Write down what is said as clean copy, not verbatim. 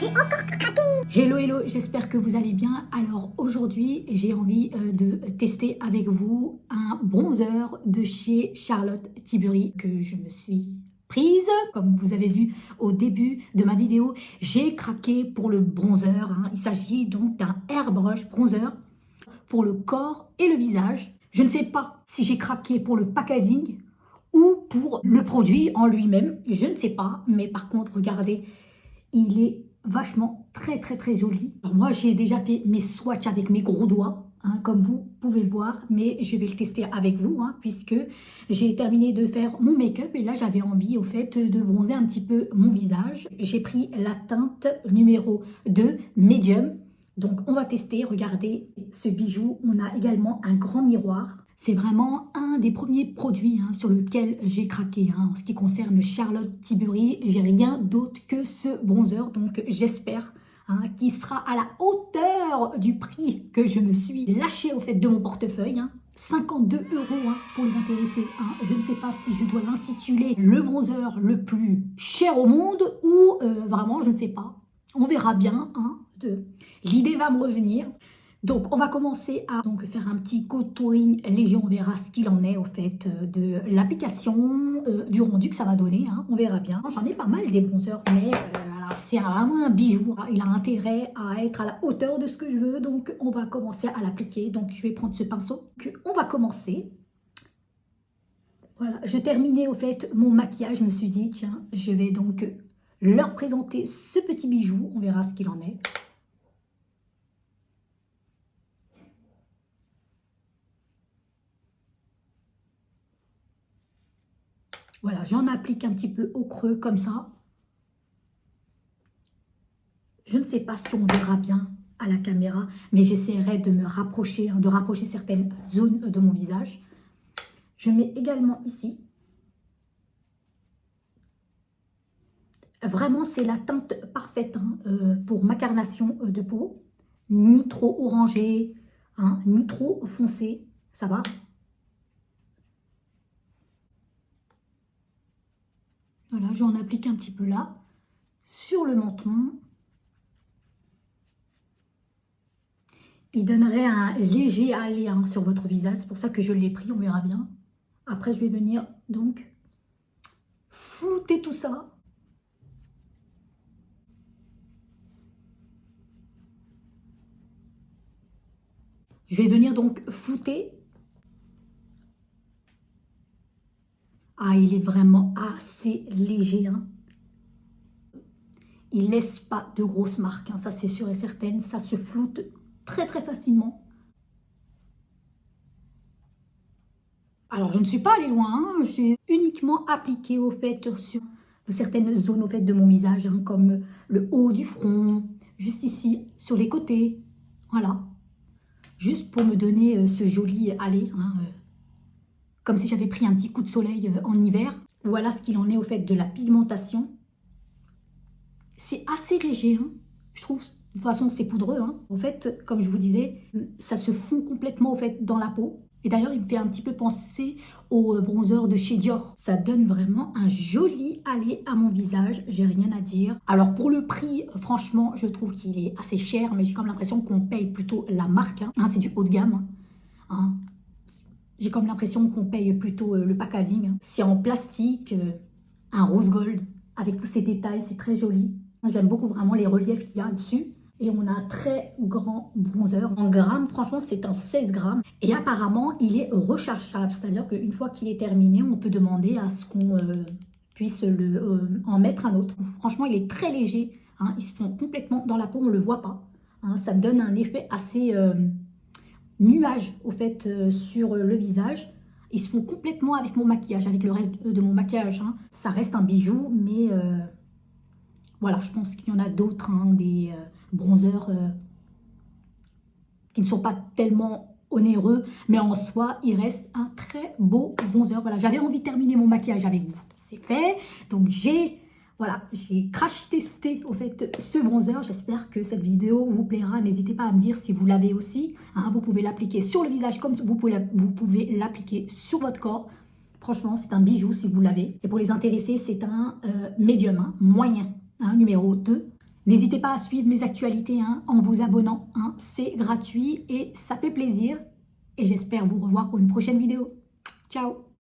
J'ai encore craqué. Hello, hello, j'espère que vous allez bien. Alors aujourd'hui, j'ai envie de tester avec vous un bronzer de chez Charlotte Tilbury que je me suis prise. Comme vous avez vu au début de ma vidéo, j'ai craqué pour le bronzer. Il s'agit donc d'un airbrush bronzer pour le corps et le visage. Je ne sais pas si j'ai craqué pour le packaging ou pour le produit en lui-même. Je ne sais pas, mais par contre, regardez, il est vachement très joli. Alors moi j'ai déjà fait mes swatchs avec mes gros doigts, comme vous pouvez le voir, mais je vais le tester avec vous, puisque j'ai terminé de faire mon make-up et là j'avais envie au fait de bronzer un petit peu mon visage. J'ai pris la teinte numéro 2 Medium. Donc on va tester, regardez ce bijou, on a également un grand miroir. C'est vraiment un des premiers produits sur lequel j'ai craqué. En ce qui concerne Charlotte Tilbury, j'ai rien d'autre que ce bronzer. Donc j'espère qu'il sera à la hauteur du prix que je me suis lâché au fait de mon portefeuille. 52 € pour les intéressés. Je ne sais pas si je dois l'intituler le bronzer le plus cher au monde ou vraiment je ne sais pas. On verra bien. L'idée va me revenir. Donc, on va commencer à faire un petit contouring léger. On verra ce qu'il en est, au fait, de l'application, du rendu que ça va donner. On verra bien. J'en ai pas mal des bronzers, mais c'est vraiment un bijou. Il a intérêt à être à la hauteur de ce que je veux. Donc, on va commencer à l'appliquer. Donc, je vais prendre ce pinceau. On va commencer. Voilà, je terminais, au fait, mon maquillage. Je me suis dit, tiens, je vais donc leur présenter ce petit bijou. On verra ce qu'il en est. Voilà, j'en applique un petit peu au creux comme ça. Je ne sais pas si on verra bien à la caméra, mais j'essaierai de me rapprocher, de rapprocher certaines zones de mon visage. Je mets également ici. Vraiment, c'est la teinte parfaite pour ma carnation de peau. Ni trop orangé, ni trop foncé, ça va. Voilà, j'en applique un petit peu là, sur le menton. Il donnerait un léger hâlé sur votre visage, c'est pour ça que je l'ai pris, on verra bien. Après, je vais venir donc flouter tout ça. Je vais venir donc flouter. Il est vraiment assez léger. Il ne laisse pas de grosses marques, ça c'est sûr et certain. Ça se floute très facilement. Alors je ne suis pas allée loin, j'ai uniquement appliqué au fait sur certaines zones au fait de mon visage, comme le haut du front, juste ici, sur les côtés. Voilà. Juste pour me donner ce joli aller, comme si j'avais pris un petit coup de soleil en hiver. Voilà ce qu'il en est au fait de la pigmentation. C'est assez léger, je trouve. De toute façon, c'est poudreux. En fait, comme je vous disais, ça se fond complètement au fait dans la peau. Et d'ailleurs, il me fait un petit peu penser au bronzer de chez Dior. Ça donne vraiment un joli aller à mon visage, j'ai rien à dire. Alors pour le prix, franchement, je trouve qu'il est assez cher, mais j'ai comme l'impression qu'on paye plutôt la marque. C'est du haut de gamme. J'ai comme l'impression qu'on paye plutôt le packaging. C'est en plastique, un rose gold, avec tous ces détails, c'est très joli. J'aime beaucoup vraiment les reliefs qu'il y a dessus. Et on a un très grand bronzer. En grammes, franchement, c'est un 16 grammes. Et apparemment, il est rechargeable. C'est-à-dire qu'une fois qu'il est terminé, on peut demander à ce qu'on puisse en mettre un autre. Franchement, il est très léger. Il se fond complètement dans la peau, on ne le voit pas. Ça me donne un effet assez nuage, au fait, sur le visage. Ils se font complètement avec mon maquillage, avec le reste de mon maquillage. Ça reste un bijou, mais voilà, je pense qu'il y en a d'autres, des bronzers qui ne sont pas tellement onéreux, mais en soi, il reste un très beau bronzer. Voilà, j'avais envie de terminer mon maquillage avec vous. C'est fait. Donc, j'ai crash testé au fait ce bronzer. J'espère que cette vidéo vous plaira. N'hésitez pas à me dire si vous l'avez aussi. Vous pouvez l'appliquer sur le visage comme vous pouvez l'appliquer sur votre corps. Franchement, c'est un bijou si vous l'avez. Et pour les intéressés, c'est un médium, moyen, numéro 2. N'hésitez pas à suivre mes actualités hein, en vous abonnant, hein, c'est gratuit et ça fait plaisir. Et j'espère vous revoir pour une prochaine vidéo. Ciao!